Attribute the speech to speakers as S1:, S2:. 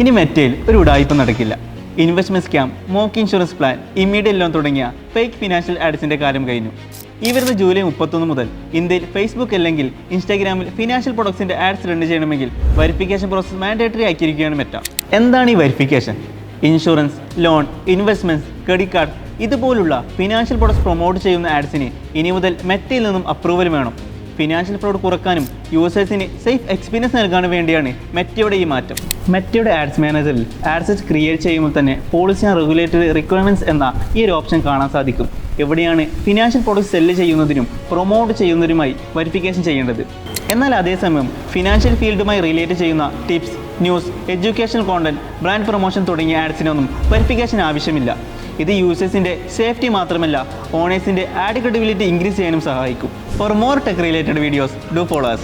S1: ഇനി മെറ്റയിൽ ഒരു ഉടായ്പ നടക്കില്ല. Investment scam, mock insurance plan, immediate loan തുടങ്ങിയ ഫേക്ക് ഫിനാൻഷ്യൽ ആഡ്സിന്റെ കാര്യം കഴിഞ്ഞു. ഈ വരുന്ന ജൂലൈ 31 മുതൽ ഇന്ത്യയിൽ ഫേസ്ബുക്ക് അല്ലെങ്കിൽ ഇൻസ്റ്റാഗ്രാമിൽ ഫിനാൻഷ്യൽ പ്രൊഡക്ട്സിന്റെ ആഡ്സ് റൺ ചെയ്യണമെങ്കിൽ വെരിഫിക്കേഷൻ പ്രോസസ് മാൻഡേറ്ററി ആക്കിയിരിക്കുകയാണ് മെറ്റ. എന്താണ് ഈ verification? Insurance, loan, investments, credit card ഇതുപോലുള്ള ഫിനാൻഷ്യൽ പ്രൊഡക്ട്സ് പ്രൊമോട്ട് ചെയ്യുന്ന ആഡ്സിന് ഇനി മുതൽ മെറ്റയിൽ നിന്നും അപ്രൂവൽ വേണം. ഫിനാൻഷ്യൽ ഫ്രോഡ് കുറക്കാനും യൂസേഴ്സിന് സേഫ് എക്സ്പീരിയൻസ് നൽകാനും വേണ്ടിയാണ് മെറ്റയുടെ ഈ മാറ്റം. മെറ്റയുടെ ആഡ്സ് മാനേജറിൽ ആഡ്സെറ്റ് ക്രിയേറ്റ് ചെയ്യുമ്പോൾ തന്നെ പോളിസി ആൻഡ് റെഗുലേറ്ററി റിക്വയർമെൻറ്റ്സ് എന്ന ഈ ഒരു ഓപ്ഷൻ കാണാൻ സാധിക്കും. എവിടെയാണ് ഫിനാൻഷ്യൽ പ്രോഡക്ട്സ് സെല്ല് ചെയ്യുന്നതിനും പ്രൊമോട്ട് ചെയ്യുന്നതിനുമായി വെരിഫിക്കേഷൻ ചെയ്യേണ്ടത്. എന്നാൽ അതേസമയം ഫിനാൻഷ്യൽ ഫീൽഡുമായി റിലേറ്റ് ചെയ്യുന്ന tips, news, educational content, brand promotion തുടങ്ങിയ ആഡ്സിനൊന്നും വെരിഫിക്കേഷൻ ആവശ്യമില്ല. ഇത് യൂസേഴ്സിൻ്റെ സേഫ്റ്റി മാത്രമല്ല ഓണേഴ്സിൻ്റെ ആഡ് ക്രെഡിബിലിറ്റി ഇൻക്രീസ് ചെയ്യാനും സഹായിക്കും. For more tech related videos, do follow us.